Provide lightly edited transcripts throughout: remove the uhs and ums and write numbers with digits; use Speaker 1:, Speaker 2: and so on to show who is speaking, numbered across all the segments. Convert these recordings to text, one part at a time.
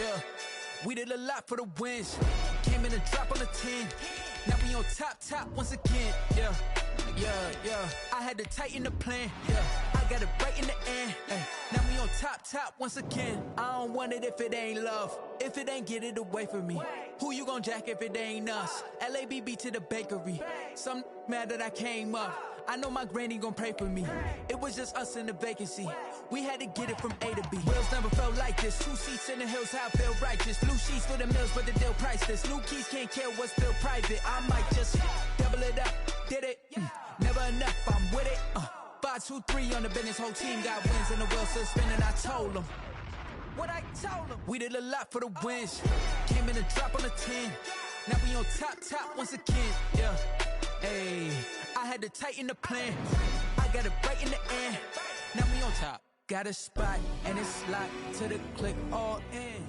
Speaker 1: Yeah, we did a lot for the wins. Came in and dropped on the 10. Now we on top once again. Yeah. I had to tighten the plan. Yeah, I got it right in the end. Ay. Now we on top once again. I don't want it if it ain't love. If it ain't, get it away from me. Who you gon' jack if it ain't us? LABB to the bakery. Some mad that I came up. I know my granny gon' pray for me. It was just us in the vacancy. We had to get it from A to B. Wheels never felt like this. 2 seats in the hills, how I feel righteous. Blue sheets for the mills, but the deal priceless. New keys can't care what's still private. I might just double it up. Did it? Never enough, I'm with it. 5, 2, 3 on the business. Whole team got wins and the wheels still spinning. I told them what I told them. We did a lot for the wins. Came in and dropped on the 10. Now we on top once again. Yeah. Hey, I had to tighten the plan. I got it right in the end. Now we on top. Got a spot and it's locked to the click all in.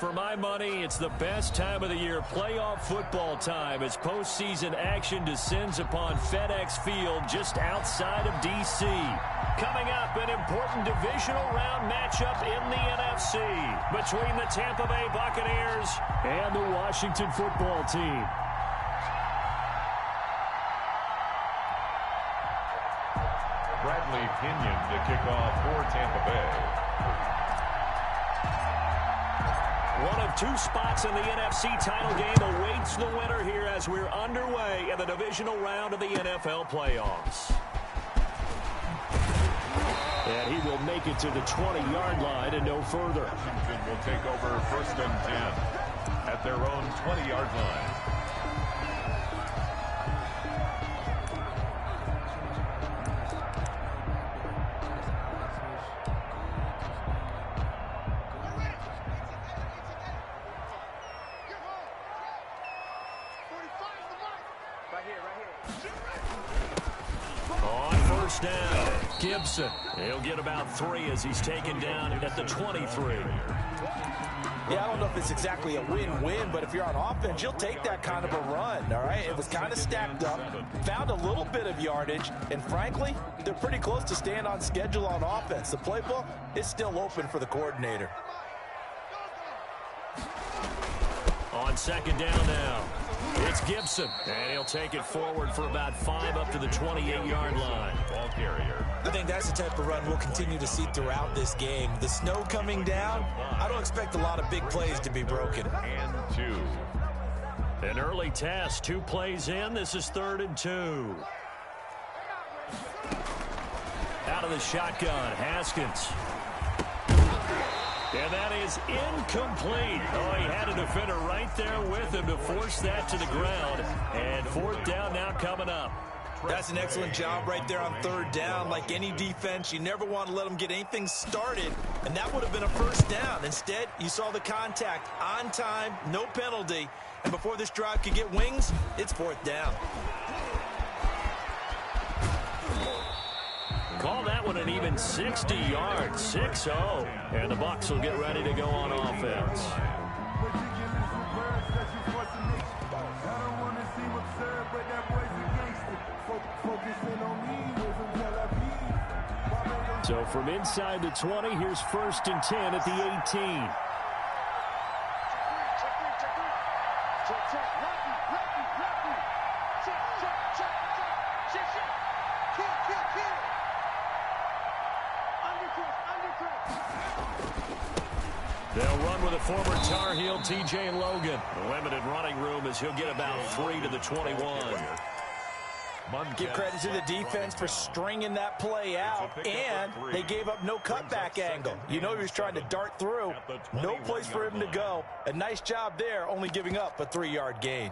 Speaker 2: For my money, it's the best time of the year, playoff football time, as postseason action descends upon FedEx Field just outside of D.C. Coming up, an important divisional round matchup in the NFC between the Tampa Bay Buccaneers and the Washington football team.
Speaker 3: Bradley Pinion to kick off for Tampa Bay.
Speaker 2: One of 2 spots in the NFC title game awaits the winner here as we're underway in the divisional round of the NFL playoffs. And he will make it to the 20-yard line and no further.
Speaker 3: Washington will take over 1st and 10 at their own 20-yard line.
Speaker 2: Down. Gibson. He'll get about 3 as he's taken down at the 23.
Speaker 4: Yeah, I don't know if it's exactly a win-win, but if you're on offense, you'll take that kind of a run, all right? It was kind of stacked up, found a little bit of yardage, and frankly, they're pretty close to staying on schedule on offense. The playbook is still open for the coordinator.
Speaker 2: On 2nd down now, it's Gibson, and he'll take it forward for about 5 up to the 28-yard line.
Speaker 3: Ball carrier.
Speaker 4: I think that's the type of run we'll continue to see throughout this game. The snow coming down, I don't expect a lot of big plays to be broken.
Speaker 3: And 2.
Speaker 2: An early test, 2 plays in. This is 3rd and 2. Out of the shotgun, Haskins. And that is incomplete. Oh, he had a defender right there with him to force that to the ground. And 4th down now coming up.
Speaker 4: That's an excellent job right there on 3rd down. Like any defense, you never want to let them get anything started. And that would have been a 1st down. Instead, you saw the contact on time, no penalty. And before this drive could get wings, it's 4th down.
Speaker 2: Call that one an even 60 yards, 6-0. And the Bucs will get ready to go on offense. So from inside the 20, here's 1st and 10 at the 18. They'll run with a former Tar Heel, TJ Logan. Limited running room as he'll get about 3 to the 21.
Speaker 4: Give credit to the defense for stringing that play out, and they gave up no cutback angle. You know he was trying to dart through. No place for him to go. A nice job there, only giving up a 3-yard gain.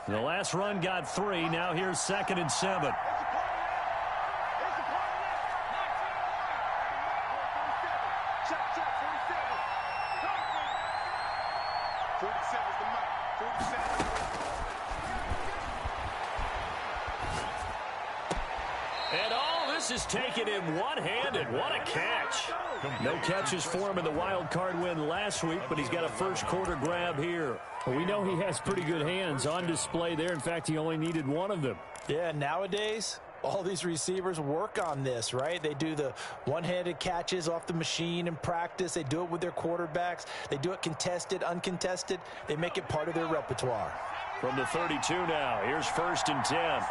Speaker 2: The last run got 3. Now here's 2nd and 7. And This is taken in one-handed. What a catch. No catches for him in the wild card win last week, but he's got a first quarter grab here.
Speaker 5: Well, we know he has pretty good hands on display there. In fact, he only needed one of them.
Speaker 4: Yeah, nowadays, all these receivers work on this, right? They do the one-handed catches off the machine in practice. They do it with their quarterbacks. They do it contested, uncontested. They make it part of their repertoire.
Speaker 2: From the 32 now, here's 1st and 10.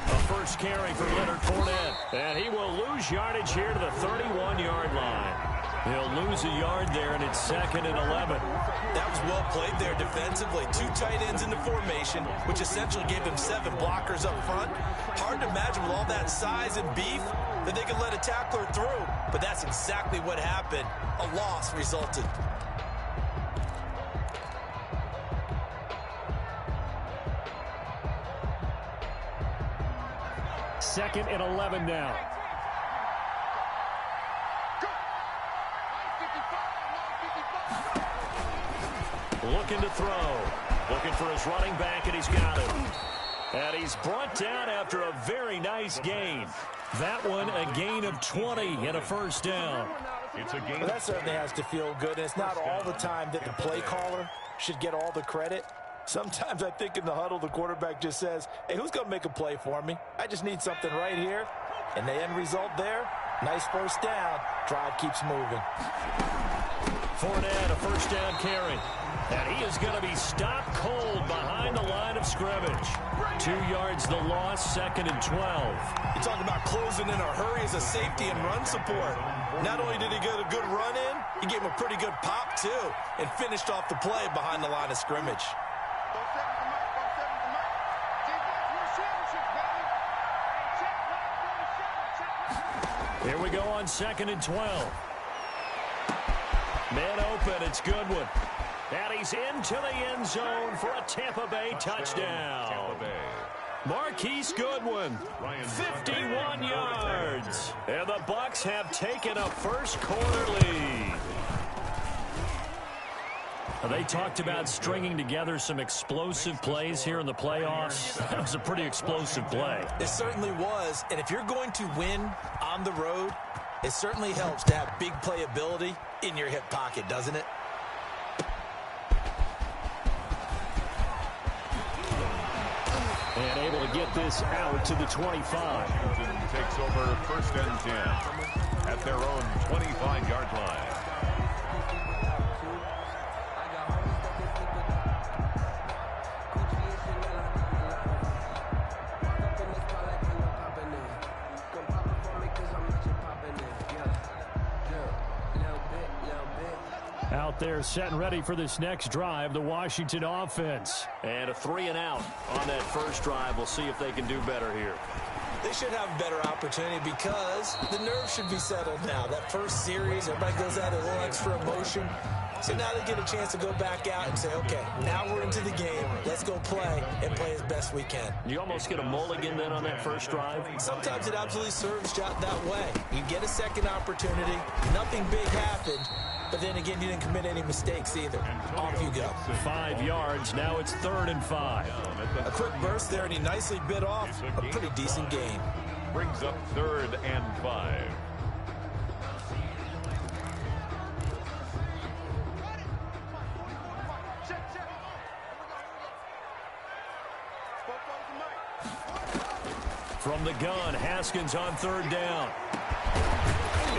Speaker 2: A first carry for Leonard Fournette. And he will lose yardage here to the 31-yard line. He'll lose a yard there, and it's 2nd and 11.
Speaker 4: That was well played there defensively. 2 tight ends in the formation, which essentially gave them 7 blockers up front. Hard to imagine with all that size and beef that they could let a tackler through. But that's exactly what happened. A loss resulted.
Speaker 5: Second and 11 now.
Speaker 2: Looking to throw. Looking for his running back, and he's got it. And he's brought down after a very nice gain. That one, a gain of 20 and a first down.
Speaker 3: It's a gain.
Speaker 4: Well, that certainly has to feel good, and it's not all the time that the play caller should get all the credit. Sometimes I think in the huddle, the quarterback just says, hey, who's going to make a play for me? I just need something right here. And the end result there, nice first down. Drive keeps moving.
Speaker 2: Fournette, a first down carry. And he is going to be stopped cold behind the line of scrimmage. 2 yards the loss, 2nd and 12.
Speaker 4: You talk about closing in a hurry as a safety and run support. Not only did he get a good run in, he gave him a pretty good pop too, and finished off the play behind the line of scrimmage.
Speaker 2: Here we go on 2nd and 12. Man open, it's Goodwin. And he's into the end zone for a Tampa Bay touchdown.
Speaker 3: Tampa Bay.
Speaker 2: Marquise Goodwin, 51 yards. And the Bucs have taken a first quarter lead. They talked about stringing together some explosive plays here in the playoffs. That was a pretty explosive play.
Speaker 4: It certainly was. And if you're going to win on the road, it certainly helps to have big playability in your hip pocket, doesn't it?
Speaker 5: And able to get this out to the 25.
Speaker 3: Houston takes over 1st and 10 at their own 25-yard line.
Speaker 5: Out there set and ready for this next drive, the Washington offense.
Speaker 2: And a 3-and-out on that first drive. We'll see if they can do better here.
Speaker 4: They should have a better opportunity because the nerves should be settled now. That first series, everybody goes out a little extra emotion. So now they get a chance to go back out and say, okay, now we're into the game. Let's go play and play as best we can.
Speaker 2: You almost get a mulligan then on that first drive?
Speaker 4: Sometimes it absolutely serves that way. You get a second opportunity. Nothing big happened. But then again, you didn't commit any mistakes either. Off you go.
Speaker 2: 5 yards. Now it's 3rd and 5.
Speaker 4: A quick burst there, and he nicely bit off a pretty decent gain.
Speaker 3: Brings up 3rd and 5.
Speaker 2: From the gun, Haskins on 3rd down.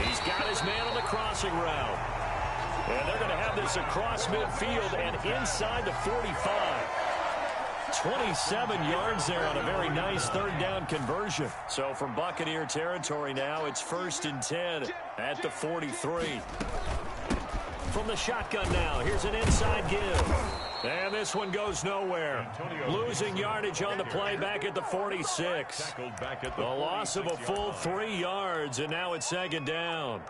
Speaker 2: He's got his man on the crossing route. And they're going to have this across midfield and inside the 45. 27 yards there on a very nice 3rd down conversion. So from Buccaneer territory now, it's 1st and 10 at the 43. From the shotgun now, here's an inside give. And this one goes nowhere. Losing yardage on the play back at the 46. The loss of a full 3 yards, and now it's 2nd down.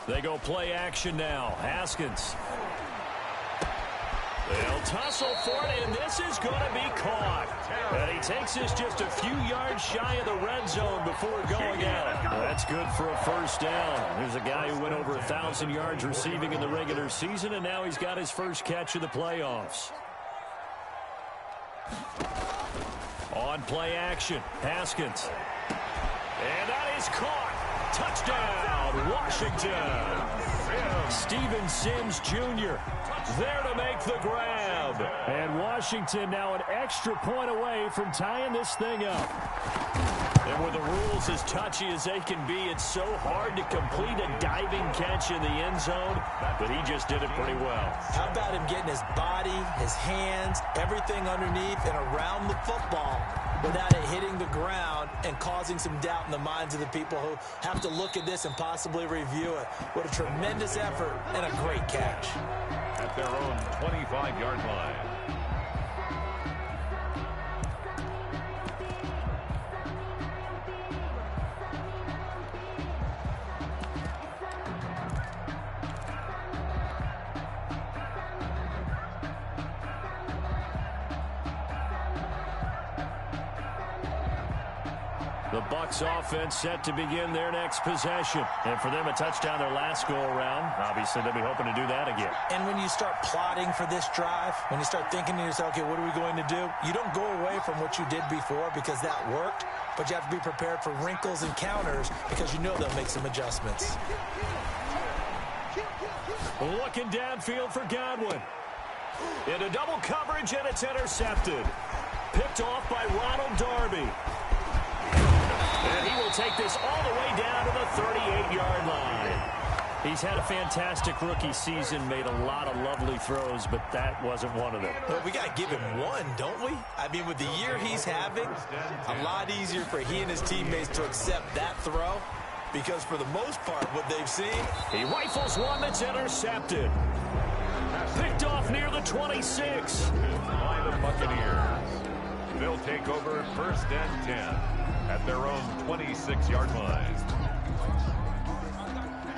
Speaker 2: They go play action now. Haskins. They'll tussle for it, and this is going to be caught. And he takes this just a few yards shy of the red zone before going out. That's good for a first down. There's a guy who went over 1,000 yards receiving in the regular season, and now he's got his first catch of the playoffs. On play action, Haskins. And that is caught. Touchdown, Washington. Steven Sims Jr. there to make the grab. And Washington now an extra point away from tying this thing up. And with the rules as touchy as they can be, it's so hard to complete a diving catch in the end zone, but he just did it pretty well.
Speaker 4: How about him getting his body, his hands, everything underneath and around the football without it hitting the ground and causing some doubt in the minds of the people who have to look at this and possibly review it. What a tremendous effort and a great catch.
Speaker 3: At their own 25-yard line.
Speaker 2: The Bucs offense set to begin their next possession. And for them, a touchdown their last go-around. Obviously, they'll be hoping to do that again.
Speaker 4: And when you start plotting for this drive, when you start thinking to yourself, okay, what are we going to do? You don't go away from what you did before because that worked, but you have to be prepared for wrinkles and counters because you know they'll make some adjustments.
Speaker 2: Looking downfield for Godwin. Into double coverage, and it's intercepted. Picked off by Ronald Darby. And he will take this all the way down to the 38-yard line. He's had a fantastic rookie season, made a lot of lovely throws, but that wasn't one of them.
Speaker 4: Well, we got to give him one, don't we? I mean, with the year he's having, a lot easier for he and his teammates to accept that throw because for the most part, what they've seen,
Speaker 2: he rifles one that's intercepted. Picked off near the 26.
Speaker 3: By the Buccaneers. They'll take over first and 10 at their own 26-yard line.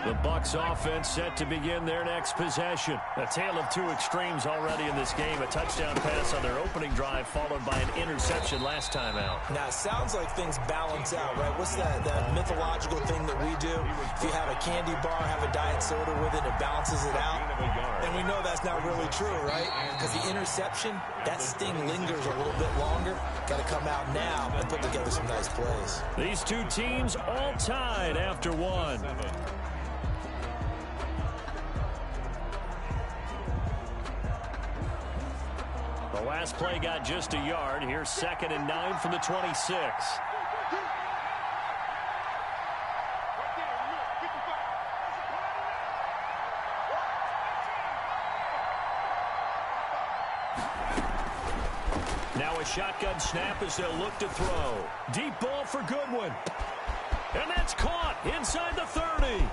Speaker 2: The Bucs offense set to begin their next possession. A tale of two extremes already in this game. A touchdown pass on their opening drive followed by an interception last time out.
Speaker 4: Now, it sounds like things balance out, right? What's that mythological thing that we do? If you have a candy bar, have a diet soda with it, it balances it out. And we know that's not really true, right? Because the interception, that sting lingers a little bit longer. Got to come out now and put together some nice plays.
Speaker 2: These two teams all tied after one. The last play got just a yard. Here's 2nd and 9 from the 26. Now a shotgun snap as they'll look to throw. Deep ball for Goodwin. And that's caught inside the 30.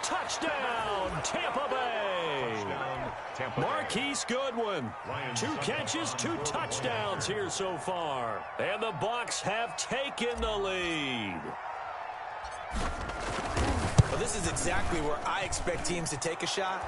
Speaker 2: Touchdown, Tampa Bay. Marquise Goodwin. 2 catches, 2 touchdowns here so far. And the Bucs have taken the lead.
Speaker 4: Well, this is exactly where I expect teams to take a shot.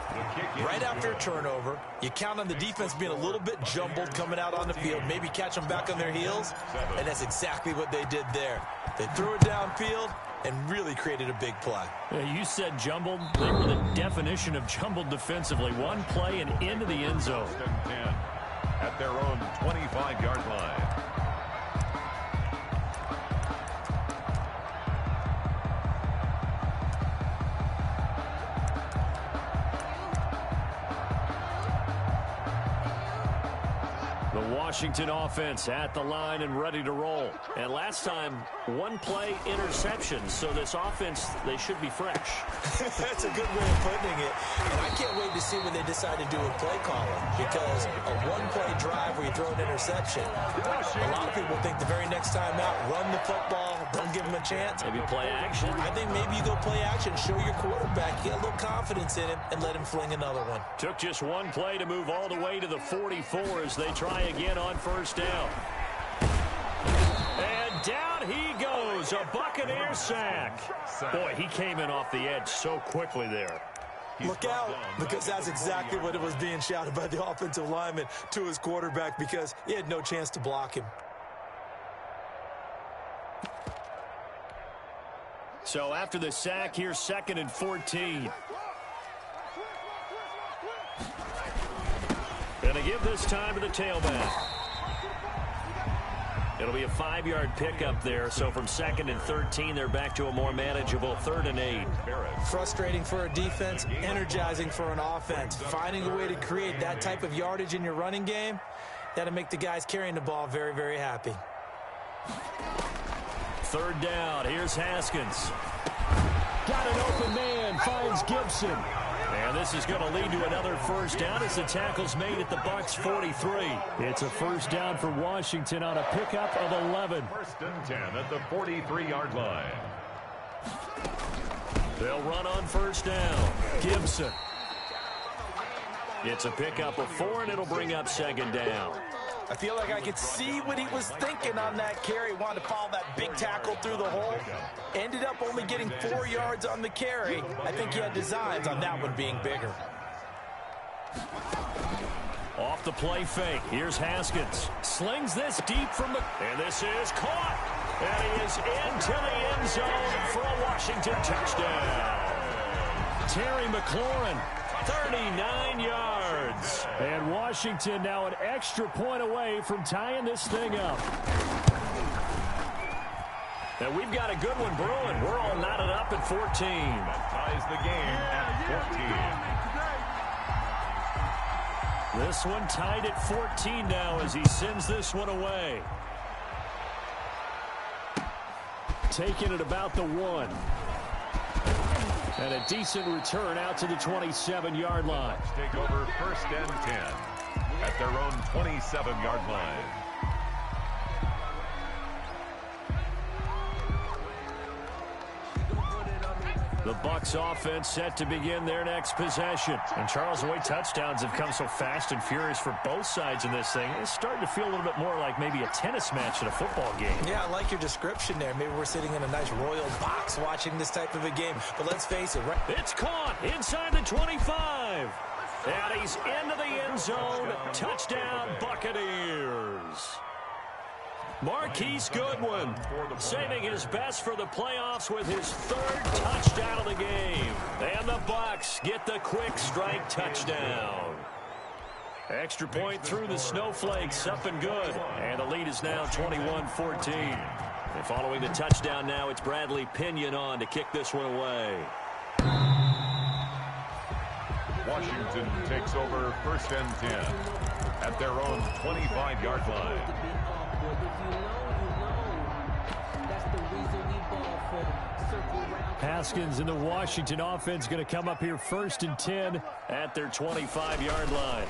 Speaker 4: Right after a turnover, you count on the defense being a little bit jumbled coming out on the field, maybe catch them back on their heels, and that's exactly what they did there. They threw it downfield and really created a big play.
Speaker 2: You said jumbled. They were the definition of jumbled defensively. One play and into the end zone.
Speaker 3: At their own 25-yard line.
Speaker 2: The Washington offense at the line and ready to roll. And last time, 1 play interception. So this offense, they should be fresh.
Speaker 4: That's a good way of putting it. And I can't wait to see when they decide to do a play calling. Because a 1-play drive where you throw an interception, a lot of people think the very next time out, run the football, don't give them a chance.
Speaker 2: Maybe play action.
Speaker 4: I think maybe you go play action, show your quarterback, get a little confidence in him, and let him fling another one.
Speaker 2: Took just 1 play to move all the way to the 44 as they try again on first down. And down he goes. A Buccaneer sack. Boy, he came in off the edge so quickly there.
Speaker 4: Look out, because that's exactly what it was being shouted by the offensive lineman to his quarterback, because he had no chance to block him.
Speaker 2: So after the sack, here's 2nd and 14. Gonna give this time to the tailback. It'll be a 5-yard pickup there, so from 2nd and 13, they're back to a more manageable 3rd and 8.
Speaker 4: Frustrating for a defense, energizing for an offense. Finding a way to create that type of yardage in your running game, that'll make the guys carrying the ball very, very happy.
Speaker 2: 3rd down, here's Haskins.
Speaker 5: Got an open man, finds Gibson.
Speaker 2: And this is going to lead to another 1st down as the tackle's made at the Bucs 43.
Speaker 5: It's a 1st down for Washington on a pickup of 11.
Speaker 3: 1st and 10 at the 43-yard line.
Speaker 2: They'll run on 1st down. Gibson. It's a pickup of 4, and it'll bring up 2nd down.
Speaker 4: I feel like I could see what he was thinking on that carry. Wanted to follow that big tackle through the hole. Ended up only getting 4 yards on the carry. I think he had designs on that one being bigger.
Speaker 2: Off the play fake. Here's Haskins. Slings this deep from the... And this is caught. And he is into the end zone for a Washington touchdown. Terry McLaurin, 39 yards.
Speaker 5: And Washington now an extra point away from tying this thing up.
Speaker 2: And we've got a good one brewing. We're all knotted up at 14.
Speaker 3: That ties the game at 14.
Speaker 2: This one tied at 14 now as he sends this one away.
Speaker 5: Taking it about the 1. And a decent return out to the 27-yard line.
Speaker 3: Take over 1st and 10 at their own 27-yard line.
Speaker 2: The Bucs offense set to begin their next possession. And Charles, the way touchdowns have come so fast and furious for both sides in this thing, it's starting to feel a little bit more like maybe a tennis match in a football game.
Speaker 4: Yeah, I like your description there. Maybe we're sitting in a nice royal box watching this type of a game. But let's face it, right?
Speaker 2: It's caught inside the 25. And he's into the end zone. Touchdown, Buccaneers. Marquise Goodwin saving his best for the playoffs with his 3rd touchdown of the game. And the Bucs get the quick strike touchdown. Extra point through the snowflakes, up and good. And the lead is now 21-14. And following the touchdown now, it's Bradley Pinion on to kick this one away.
Speaker 3: Washington takes over 1st and 10 at their own 25-yard line.
Speaker 5: Haskins and the Washington offense going to come up here 1st and 10
Speaker 2: at their 25-yard line.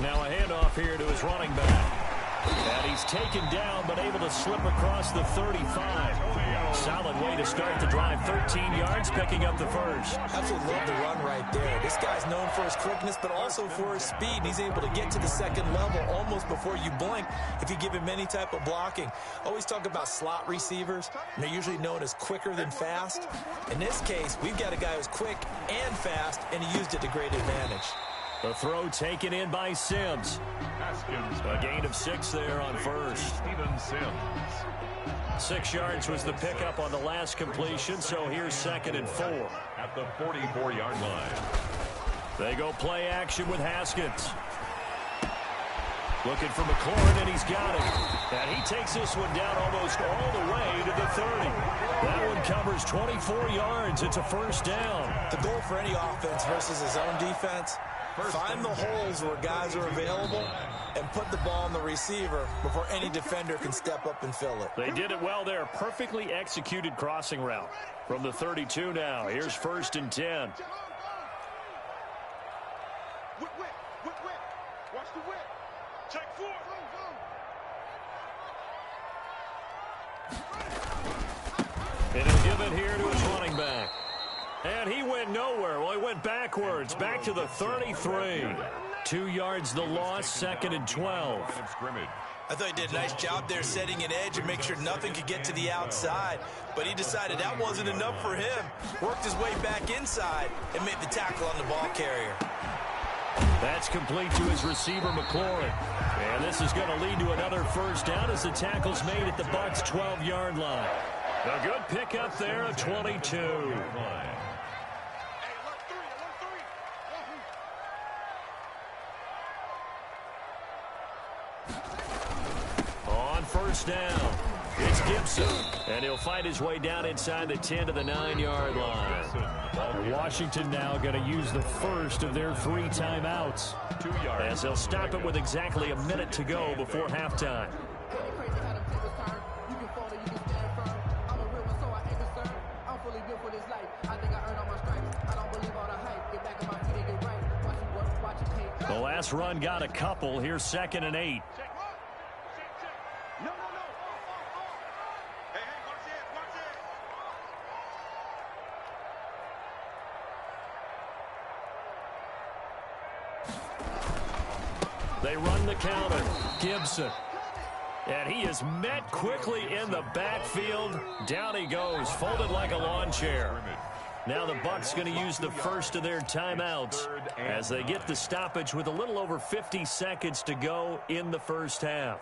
Speaker 2: Now a handoff here to his running back. And he's taken down but able to slip across the 35. Solid way to start the drive. 13 yards, picking up the 1st.
Speaker 4: Absolutely love the run right there. This guy's known for his quickness, but also for his speed. And he's able to get to the 2nd level almost before you blink if you give him any type of blocking. Always talk about slot receivers. And they're usually known as quicker than fast. In this case, we've got a guy who's quick and fast, and he used it to great advantage.
Speaker 2: The throw taken in by Sims.
Speaker 3: Haskins,
Speaker 2: a gain of 6 there on 1st.
Speaker 3: Steven Sims.
Speaker 2: 6 yards was the pickup on the last completion, so here's 2nd and 4.
Speaker 3: At the 44-yard line.
Speaker 2: They go play action with Haskins. Looking for McLaurin, and he's got it. And he takes this one down almost all the way to the 30. That one covers 24 yards. It's a 1st down.
Speaker 4: The goal for any offense versus his own defense, find the holes where guys are available and put the ball on the receiver before any defender can step up and fill it.
Speaker 2: They did it well there. Perfectly executed crossing route. From the 32 now, here's 1st and 10.
Speaker 6: Watch the whip. Check 4.
Speaker 2: And he'll give it here to his running back. And he went nowhere. Well, he went backwards, back to the 33. 2 yards the loss, 2nd and 12.
Speaker 4: I thought he did a nice job there setting an edge and make sure nothing could get to the outside. But he decided that wasn't enough for him. Worked his way back inside and made the tackle on the ball carrier.
Speaker 2: That's complete to his receiver, McLaurin. And this is going to lead to another first down as the tackle's made at the Bucs' 12-yard line. A good pickup there, a 22. On first down, it's Gibson. And he'll find his way down inside the 10 to the 9-yard line.
Speaker 5: Washington now going to use the first of their 3 timeouts.
Speaker 2: 2 yards. As they'll stop it with exactly a minute to go before halftime. The last run got a couple. Here's 2nd and 8. They run the counter. Gibson. And he is met quickly in the backfield. Down he goes, folded like a lawn chair. Now the Bucs going to use the first of their timeouts as they get the stoppage with a little over 50 seconds to go in the first half.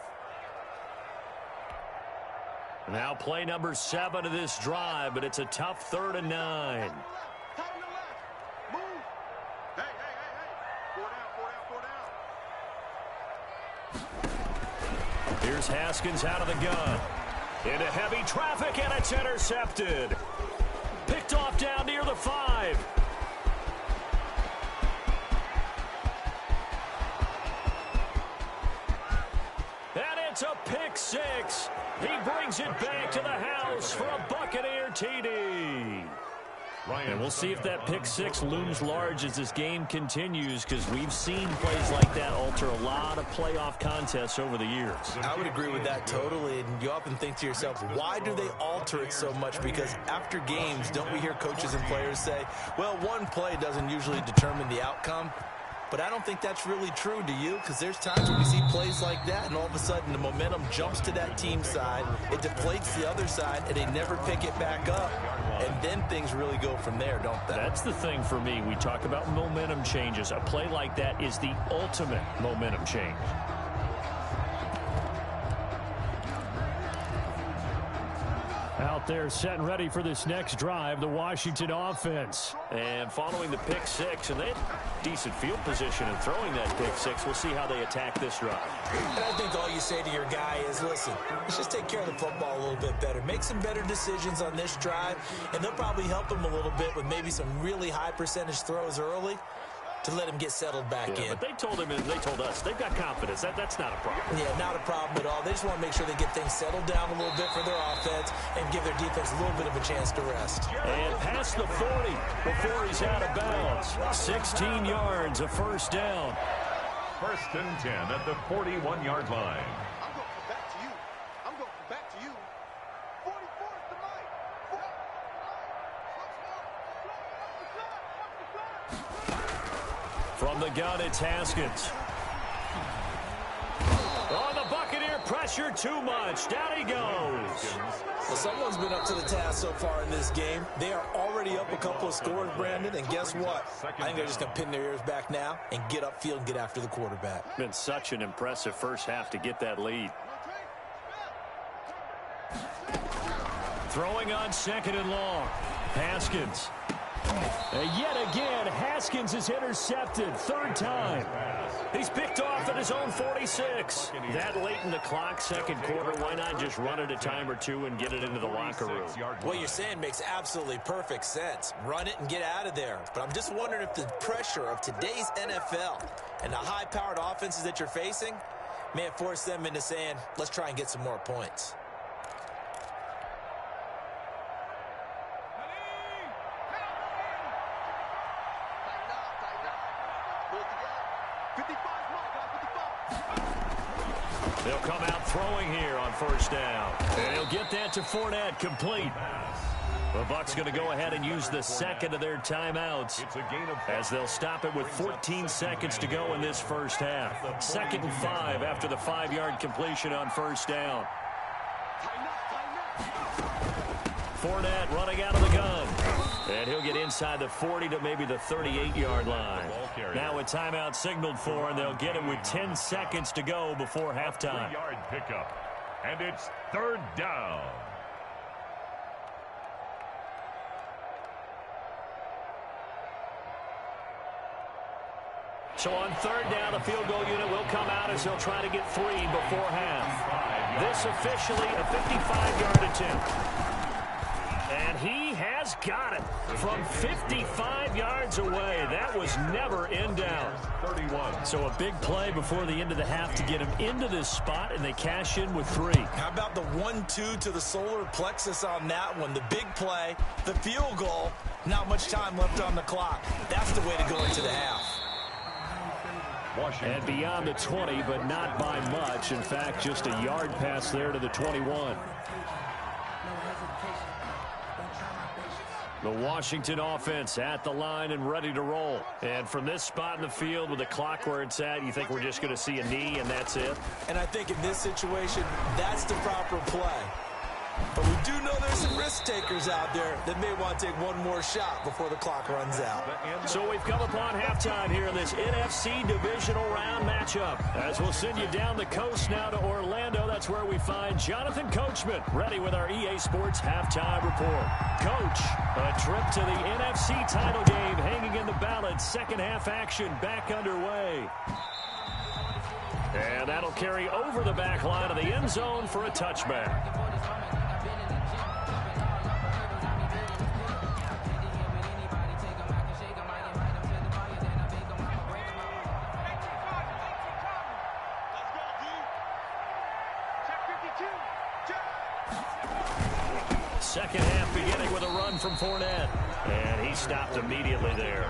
Speaker 2: Now play number 7 of this drive, but it's a tough 3rd and 9. Here's Haskins out of the gun. Into heavy traffic, and it's intercepted. Picked off down near the 5. And it's a pick 6. He brings it back to the house for a Buccaneer TD. And we'll see if that pick 6 looms large as this game continues, because we've seen plays like that alter a lot of playoff contests over the years.
Speaker 4: I would agree with that totally, and you often think to yourself, why do they alter it so much? Because after games, don't we hear coaches and players say, well, one play doesn't usually determine the outcome? But I don't think that's really true, do you? Because there's times when we see plays like that, and all of a sudden the momentum jumps to that team side, it deflates the other side, and they never pick it back up. And then things really go from there, don't they?
Speaker 2: That's the thing for me. We talk about momentum changes. A play like that is the ultimate momentum change.
Speaker 5: Out there set and ready for this next drive, the Washington offense.
Speaker 2: And following the pick 6, and they had decent field position in throwing that pick 6. We'll see how they attack this drive.
Speaker 4: And I think all you say to your guy is, listen, let's just take care of the football a little bit better. Make some better decisions on this drive, and they'll probably help him a little bit with maybe some really high percentage throws early to let him get settled back in.
Speaker 2: But they told him and they told us they've got confidence. That's not a problem.
Speaker 4: Yeah, not a problem at all. They just want to make sure they get things settled down a little bit for their offense and give their defense a little bit of a chance to rest.
Speaker 2: And past the 40 before he's out of bounds. 16 yards, a first down.
Speaker 3: 1st and 10 at the 41-yard line.
Speaker 6: I'm going to come back to you. I'm going to come back to you. 44 is the mic.
Speaker 2: From the gun, it's Haskins. Oh, the Buccaneer pressure too much. Down he goes.
Speaker 4: Well, someone's been up to the task so far in this game. They are already up a couple of scores, Brandon, and guess what? I think they're just going to pin their ears back now and get upfield and get after the quarterback.
Speaker 2: Been such an impressive first half to get that lead. Throwing on 2nd and long. Haskins. Yet again, Haskins is intercepted. 3rd time. He's picked off at his own 46. That late in the clock, 2nd quarter, why not just run it a time or two and get it into the locker room?
Speaker 4: What you're saying makes absolutely perfect sense. Run it and get out of there. But I'm just wondering if the pressure of today's NFL and the high-powered offenses that you're facing may have forced them into saying, let's try and get some more points.
Speaker 2: They'll come out throwing here on 1st down. And he'll get that to Fournette, complete. The Bucs going to go ahead and use the second of their timeouts as they'll stop it with 14 seconds to go in this first half. 2nd and 5 after the 5-yard completion on first down. Fournette running out of the gun. And he'll get inside the 40 to maybe the 38-yard line. Now a timeout signaled for, and they'll get it with 10 seconds to go before halftime.
Speaker 3: 3-yard pickup. And it's 3rd down.
Speaker 2: So on 3rd down, the field goal unit will come out as they'll try to get 3 before half. This officially a 55-yard attempt. And he has got it from 55 yards away. That was never in doubt.
Speaker 3: 31.
Speaker 2: So a big play before the end of the half to get him into this spot, and they cash in with 3.
Speaker 4: How about the 1-2 to the solar plexus on that one? The big play, the field goal, not much time left on the clock. That's the way to go into the half.
Speaker 5: And beyond the 20, but not by much. In fact, just a yard pass there to the 21. The Washington offense at the line and ready to roll. And from this spot in the field with the clock where it's at, you think we're just going to see a knee and that's it?
Speaker 4: And I think in this situation, that's the proper play. But we do know there's some risk takers out there that may want to take one more shot before the clock runs out.
Speaker 2: So we've come upon halftime here in this NFC divisional round matchup. As we'll send you down the coast now to Orlando, that's where we find Jonathan Coachman ready with our EA Sports halftime report. Coach, a trip to the NFC title game hanging in the balance. Second half action back underway. And that'll carry over the back line of the end zone for a touchback. Second half beginning with a run from Fournette. And he stopped immediately there.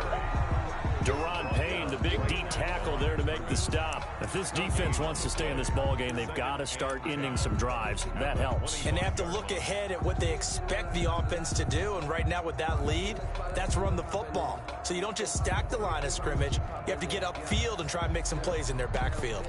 Speaker 2: Daron Payne, the big D tackle there to make the stop. If this defense wants to stay in this ballgame, they've got to start ending some drives. That helps.
Speaker 4: And they have to look ahead at what they expect the offense to do. And right now with that lead, that's run the football. So you don't just stack the line of scrimmage. You have to get upfield and try and make some plays in their backfield.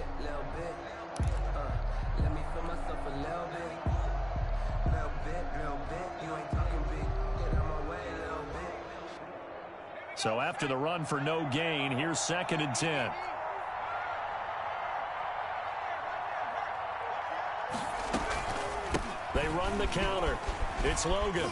Speaker 2: So after the run for no gain, here's 2nd and 10. They run the counter. It's Logan.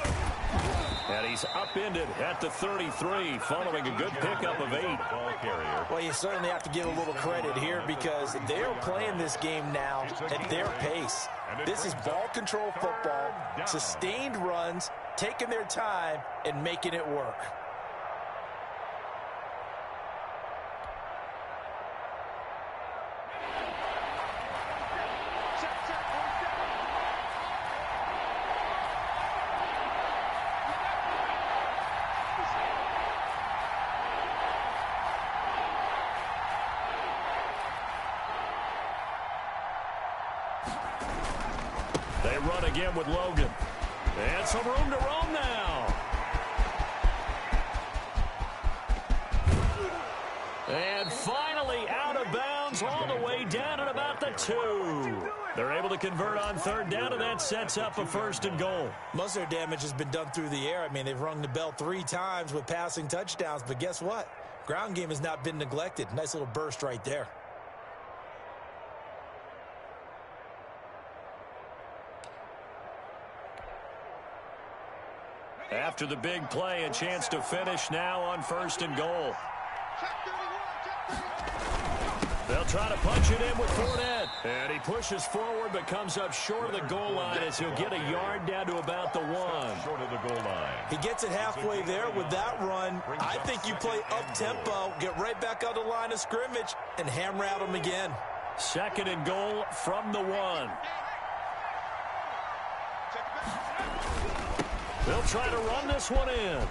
Speaker 2: And he's upended at the 33, following a good pickup of 8.
Speaker 3: Ball carrier.
Speaker 4: Well, you certainly have to give a little credit here because they're playing this game now at their pace. This is ball control football, sustained runs, taking their time, and making it work.
Speaker 2: They run again with Logan. And some room to roam now. And finally out of bounds all the way down at about the 2. They're able to convert on 3rd down, and that sets up a 1st and goal.
Speaker 4: Most of their damage has been done through the air. I mean, they've rung the bell 3 times with passing touchdowns, but guess what? Ground game has not been neglected. Nice little burst right there.
Speaker 2: After the big play, a chance to finish now on 1st and goal. They'll try to punch it in with Fournette. And he pushes forward but comes up short of the goal line as he'll get a yard down to about the 1.
Speaker 3: Short of the goal line.
Speaker 4: He gets it halfway there with that run. I think you play up-tempo, get right back on the line of scrimmage, and hammer at him again.
Speaker 2: 2nd and goal from the 1. They'll try to run this one in.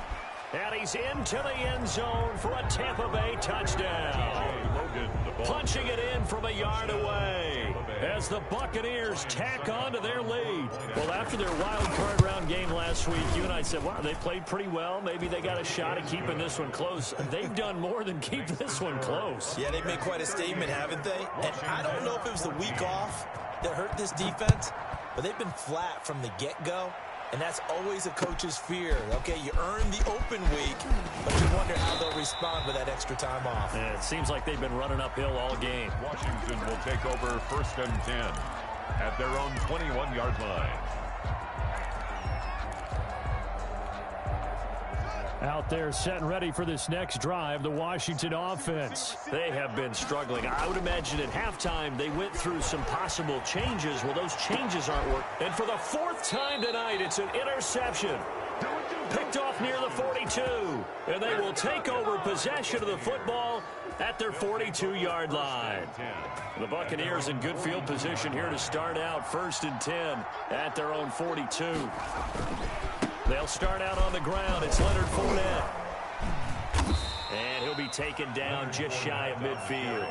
Speaker 2: And he's into the end zone for a Tampa Bay touchdown.
Speaker 3: Logan, the
Speaker 2: punching it in from a yard away as the Buccaneers tack on to their lead. Well, after their wild card round game last week, you and I said, wow, they played pretty well. Maybe they got a shot at keeping this one close. They've done more than keep this one close.
Speaker 4: Yeah, they've made quite a statement, haven't they? And I don't know if it was the week off that hurt this defense, but they've been flat from the get-go. And that's always a coach's fear. Okay, you earn the open week, but you wonder how they'll respond with that extra time off.
Speaker 2: Yeah, it seems like they've been running uphill all game.
Speaker 3: Washington will take over 1st and 10 at their own 21-yard line.
Speaker 5: Out there set and ready for this next drive, the Washington offense.
Speaker 2: They have been struggling. I would imagine at halftime they went through some possible changes. Well, those changes aren't working. And for the 4th time tonight, it's an interception. Picked off near the 42. And they will take over possession of the football at their 42-yard line. The Buccaneers in good field position here to start out 1st and 10 at their own 42. They'll start out on the ground. It's Leonard Fournette. And he'll be taken down just shy of midfield.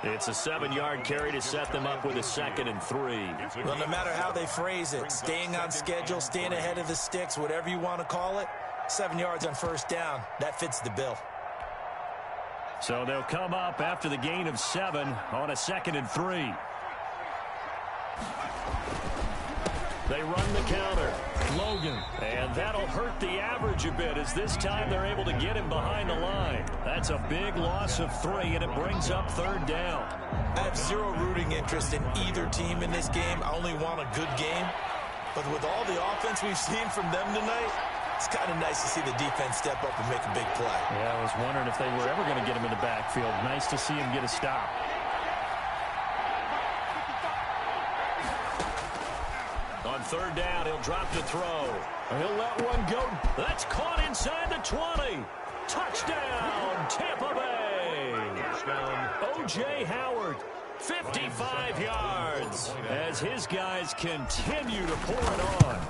Speaker 2: It's a 7-yard carry to set them up with a 2nd and 3.
Speaker 4: Well, no matter how they phrase it, staying on schedule, staying ahead of the sticks, whatever you want to call it, 7 yards on 1st down, that fits the bill.
Speaker 5: So they'll come up after the gain of 7 on a 2nd and 3.
Speaker 2: They run the counter. Logan. And that'll hurt the average a bit as this time they're able to get him behind the line. That's a big loss of 3, and it brings up 3rd down.
Speaker 4: I have zero rooting interest in either team in this game. I only want a good game. But with all the offense we've seen from them tonight, it's kind of nice to see the defense step up and make a big play.
Speaker 5: Yeah, I was wondering if they were ever going to get him in the backfield. Nice to see him get a stop.
Speaker 2: On 3rd down, he'll drop the throw. He'll let one go. That's caught inside the 20. Touchdown, Tampa Bay. Touchdown. O.J. Howard, 55 yards, as his guys continue to pour it on.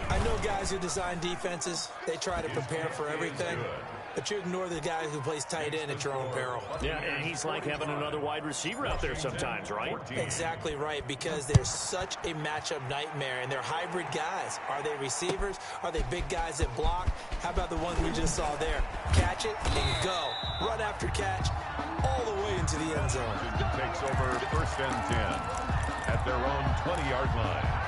Speaker 4: I know guys who design defenses, they try to prepare for everything. But you ignore the guy who plays tight end at your own peril.
Speaker 2: Yeah, and he's like having another wide receiver out there sometimes, right?
Speaker 4: Exactly right, because they're such a matchup nightmare, and they're hybrid guys. Are they receivers? Are they big guys that block? How about the one we just saw there? Catch it and go. Run after catch all the way into the end zone.
Speaker 3: Washington takes over 1st and 10 at their own 20-yard line.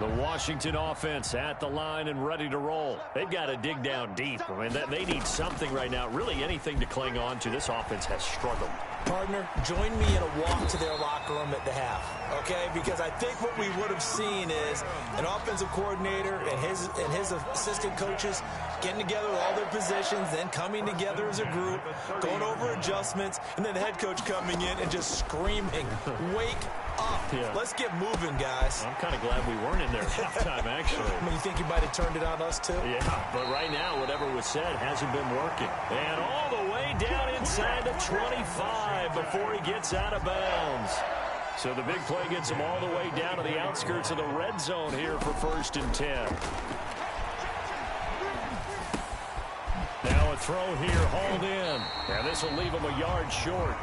Speaker 2: The Washington offense at the line and ready to roll. They've got to dig down deep. I mean, they need something right now, really anything to cling on to. This offense has struggled.
Speaker 4: Partner, join me in a walk to their locker room at the half, okay? Because I think what we would have seen is an offensive coordinator and his assistant coaches getting together with all their positions, then coming together as a group, going over adjustments, and then the head coach coming in and just screaming, wake up. Yeah. Let's get moving, guys.
Speaker 2: I'm kind of glad we weren't in there at halftime, actually.
Speaker 4: I mean, you think he might have turned it on us, too?
Speaker 2: Yeah, but right now, whatever was said hasn't been working. And all the way down inside the 25 before he gets out of bounds. So the big play gets him all the way down to the outskirts of the red zone here for 1st and 10. Now a throw here, hauled in. And this will leave him a yard short.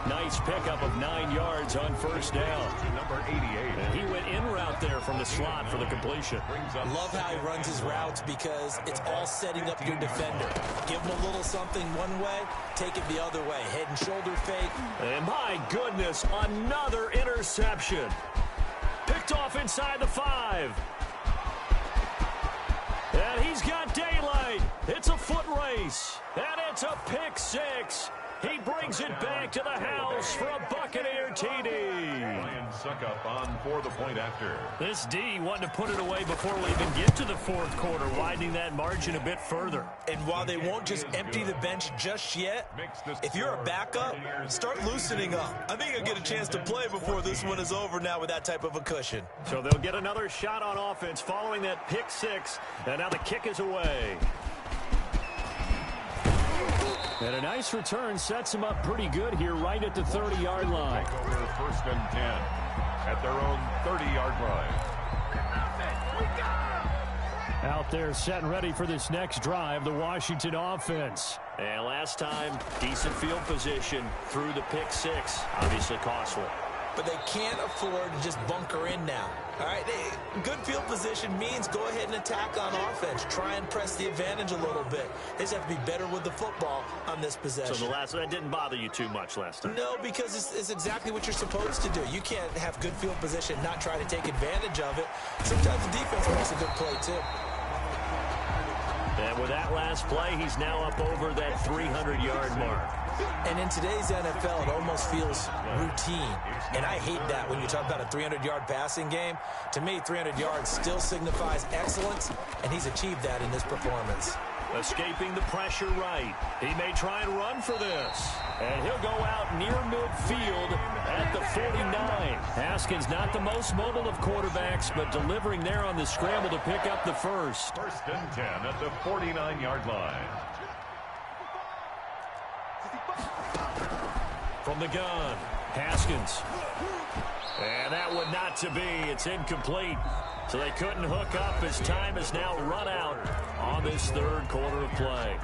Speaker 2: Nice pickup of 9 yards on 1st down.
Speaker 3: Number 88.
Speaker 2: And he went in route there from the slot for the completion.
Speaker 4: Love how he runs his routes because it's all setting up your defender. Give him a little something one way, take it the other way. Head and shoulder fake.
Speaker 2: And my goodness, another interception. Picked off inside the 5. And he's got daylight. It's a foot race. And it's a pick 6. He brings it back to the house for a Buccaneer TD.
Speaker 3: Ryan Suckup on for the point after.
Speaker 2: This D wanted to put it away before we even get to the 4th quarter, widening that margin a bit further.
Speaker 4: And while they won't just empty the bench just yet, if you're a backup, start loosening up. I think you'll get a chance to play before this one is over now with that type of a cushion.
Speaker 2: So they'll get another shot on offense following that pick 6, and now the kick is away.
Speaker 5: And a nice return sets him up pretty good here right at the 30-yard line.
Speaker 3: Take over 1st and 10 at their own 30-yard line.
Speaker 5: Out there set and ready for this next drive, the Washington offense.
Speaker 2: And last time, decent field position through the pick six. Obviously costly.
Speaker 4: But they can't afford to just bunker in now. All right, good field position means go ahead and attack on offense. Try and press the advantage a little bit. They just have to be better with the football on this possession.
Speaker 2: So that didn't bother you too much last time?
Speaker 4: No, because it's exactly what you're supposed to do. You can't have good field position, not try to take advantage of it. Sometimes the defense makes a good play, too.
Speaker 2: And with that last play, he's now up over that 300-yard mark.
Speaker 4: And in today's NFL, it almost feels routine. And I hate that when you talk about a 300-yard passing game. To me, 300 yards still signifies excellence, and he's achieved that in this performance.
Speaker 2: Escaping the pressure right. He may try and run for this. And he'll go out near midfield at the 49. Haskins not the most mobile of quarterbacks, but delivering there on the scramble to pick up the first.
Speaker 3: First and 10 at the 49-yard line.
Speaker 2: From the gun, Haskins. And that one not to be. It's incomplete. So they couldn't hook up as time has now run out on this third quarter of play.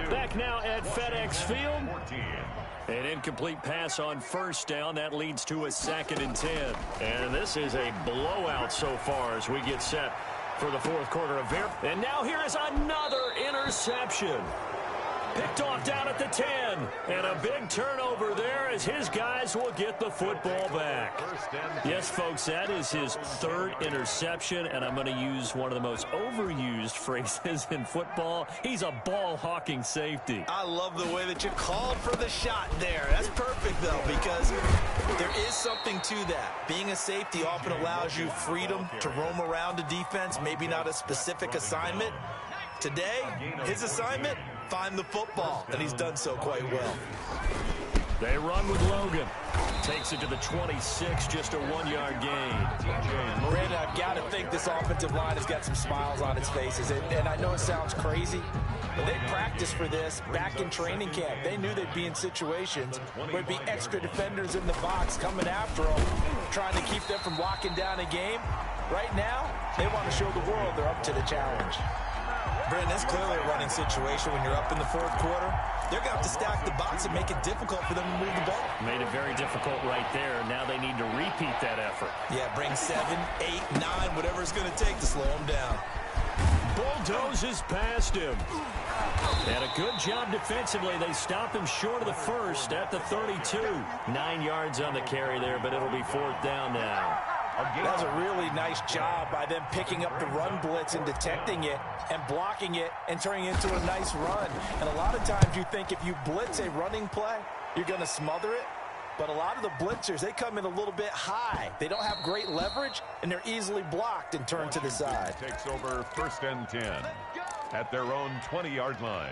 Speaker 2: Back now at FedEx Field. An incomplete pass on first down. That leads to a 2nd and 10. And this is a blowout so far as we get set for the fourth quarter of here. And now here is another interception. Picked off down at the 10. And a big turnover there as his guys will get the football back. Yes, folks, that is his 3rd interception, and I'm going to use one of the most overused phrases in football. He's a ball-hawking safety.
Speaker 4: I love the way that you called for the shot there. That's perfect, though, because there is something to that. Being a safety often allows you freedom to roam around a defense, maybe not a specific assignment. Today, his assignment, find the football, and he's done so quite well.
Speaker 2: They run with Logan. Takes it to the 26, just a 1-yard gain.
Speaker 4: Brandon, I've got to think this offensive line has got some smiles on its faces, and I know it sounds crazy, but they practiced for this back in training camp. They knew they'd be in situations where there'd be extra defenders in the box coming after them, trying to keep them from locking down a game. Right now, they want to show the world they're up to the challenge. Brandon, it's clearly a running situation when you're up in the fourth quarter. They're going to have to stack the box and make it difficult for them to move the ball.
Speaker 2: Made it very difficult right there. Now they need to repeat that effort.
Speaker 4: Yeah, bring 7, 8, 9, whatever it's going to take to slow them down.
Speaker 2: Bulldozes past him. And a good job defensively. They stop him short of the first at the 32. 9 yards on the carry there, but it'll be 4th down now.
Speaker 4: That was a really nice job by them picking up the run blitz and detecting it and blocking it and turning it into a nice run. And a lot of times you think if you blitz a running play, you're going to smother it. But a lot of the blitzers, they come in a little bit high. They don't have great leverage, and they're easily blocked and turned to the side.
Speaker 3: Takes over 1st and 10 at their own 20-yard line.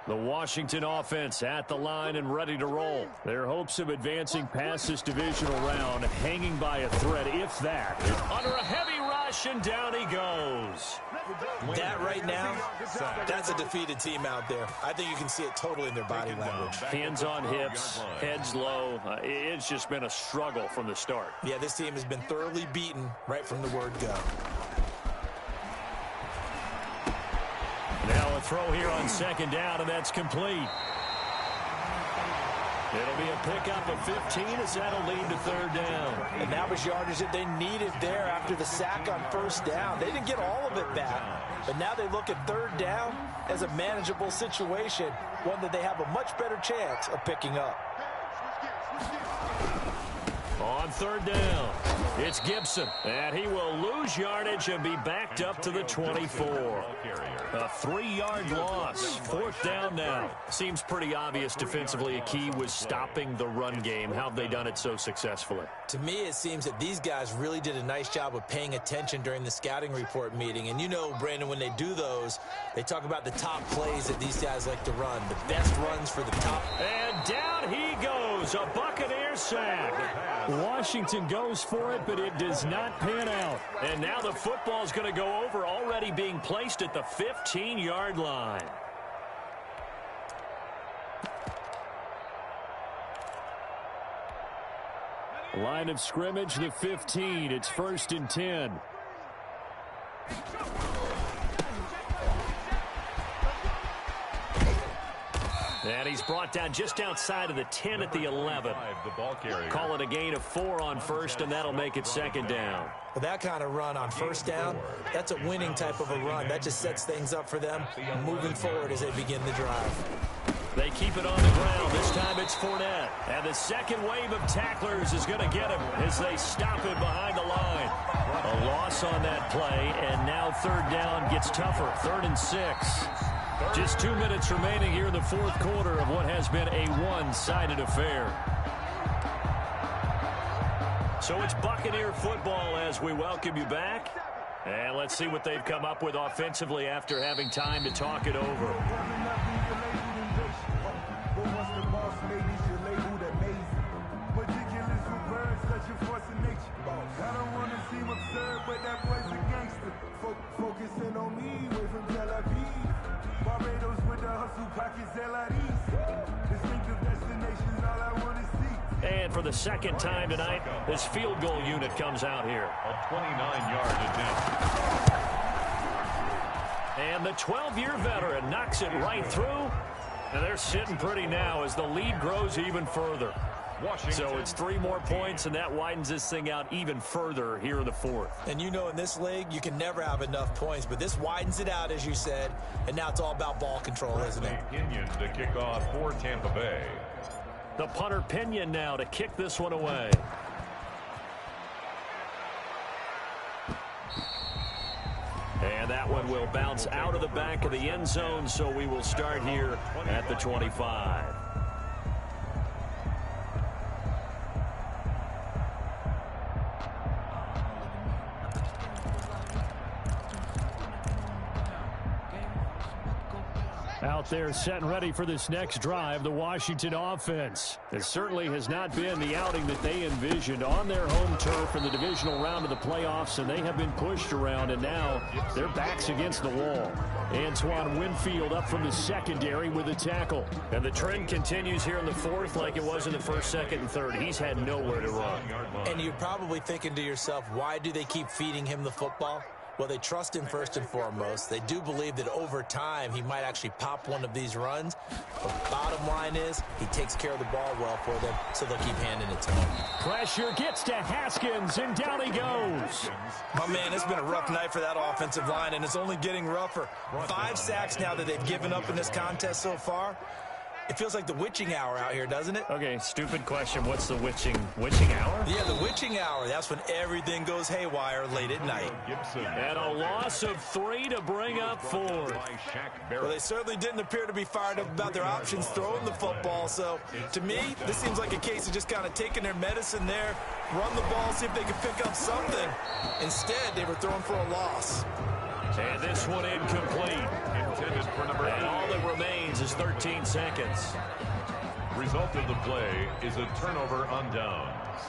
Speaker 5: The Washington offense at the line and ready to roll. Their hopes of advancing past this divisional round hanging by a thread, if that.
Speaker 2: Under a heavy rush, and down he goes.
Speaker 4: That right now, that's a defeated team out there. I think you can see it totally in their body language.
Speaker 2: Hands on hips, heads low. It's just been a struggle from the start.
Speaker 4: Yeah, this team has been thoroughly beaten right from the word go.
Speaker 2: Now a throw here on 2nd down, and that's complete. It'll be a pickup of 15 as that'll lead to 3rd down.
Speaker 4: And that was yardage that they needed there after the sack on 1st down. They didn't get all of it back, but now they look at 3rd down as a manageable situation, one that they have a much better chance of picking up.
Speaker 2: On 3rd down, it's Gibson, and he will lose yardage and be backed up to the 24. A 3-yard loss. 4th down now. Seems pretty obvious defensively a key was stopping the run game. How have they done it so successfully?
Speaker 4: To me, it seems that these guys really did a nice job of paying attention during the scouting report meeting. And you know, Brandon, when they do those, they talk about the top plays that these guys like to run, the best runs for the top.
Speaker 2: And down he goes, a Buccaneer sack.
Speaker 5: Washington goes for it, but it does not pan out.
Speaker 2: And now the football's going to go over, already being placed at the 15-yard line.
Speaker 5: Line of scrimmage, the 15. It's 1st and 10.
Speaker 2: And he's brought down just outside of the 10 at the 11. Call it a gain of 4 on first, and that'll make it 2nd down.
Speaker 4: With that kind of run on 1st down, that's a winning type of a run. That just sets things up for them moving forward as they begin the drive.
Speaker 2: They keep it on the ground. This time it's Fournette. And the second wave of tacklers is going to get him as they stop him behind the line. A loss on that play, and now 3rd down gets tougher. 3rd and 6. Just 2 minutes remaining here in the 4th quarter of what has been a one-sided affair. So it's Buccaneer football as we welcome you back. And let's see what they've come up with offensively after having time to talk it over.
Speaker 7: Focusing on me, way from Tel Aviv. Barbados with the hustle pockets, LIDs. Distinctive destinations, all I want to see.
Speaker 2: And for the 2nd time tonight, this field goal unit comes out here.
Speaker 3: A 29-yard attempt.
Speaker 2: And the 12-year veteran knocks it right through. And they're sitting pretty now as the lead grows even further. So it's 3 more points, and that widens this thing out even further here in the 4th.
Speaker 4: And you know in this league, you can never have enough points, but this widens it out, as you said, and now it's all about ball control, isn't it?
Speaker 3: Pinion to kick off for Tampa Bay.
Speaker 2: The punter Pinion now to kick this one away. And that one will bounce out of the back of the end zone, so we will start here at the 25.
Speaker 5: Out there set and ready for this next drive, the Washington offense. It certainly has not been the outing that they envisioned on their home turf in the divisional round of the playoffs, and they have been pushed around, and now their backs against the wall. Antoine Winfield up from the secondary with a tackle.
Speaker 2: And the trend continues here in the 4th like it was in the 1st, 2nd, and 3rd. He's had nowhere to run.
Speaker 4: And you're probably thinking to yourself, why do they keep feeding him the football? Well, they trust him first and foremost. They do believe that over time he might actually pop one of these runs. But bottom line is he takes care of the ball well for them, so they'll keep handing it to him.
Speaker 5: Pressure gets to Haskins, and down he goes.
Speaker 4: My man, it's been a rough night for that offensive line, and it's only getting rougher. 5 sacks now that they've given up in this contest so far. It feels like the witching hour out here, doesn't it?
Speaker 2: Okay, stupid question. What's the witching hour?
Speaker 4: Yeah, the witching hour. That's when everything goes haywire late at night.
Speaker 2: And a loss of 3 to bring up 4.
Speaker 4: Well, they certainly didn't appear to be fired up about their options throwing the football. So, to me, this seems like a case of just kind of taking their medicine there, run the ball, see if they can pick up something. Instead, they were throwing for a loss.
Speaker 2: And this one incomplete.
Speaker 3: Intended for number 8.
Speaker 2: And all that remains is 13 seconds.
Speaker 3: Result of the play is a turnover on downs.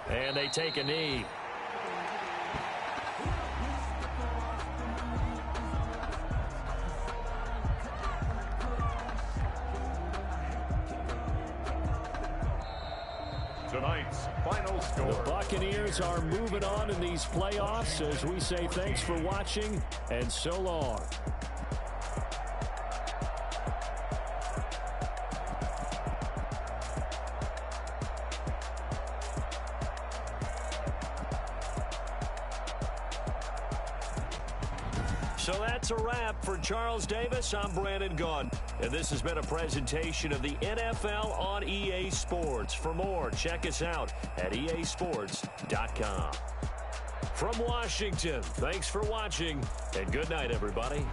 Speaker 2: And they take a knee.
Speaker 3: Tonight's final score.
Speaker 5: The Buccaneers are moving on in these playoffs as we say thanks for watching and so long.
Speaker 2: So that's a wrap for Charles Davis. I'm Brandon Gunn. And this has been a presentation of the NFL on EA Sports. For more, check us out at easports.com. From Washington, thanks for watching, and good night, everybody.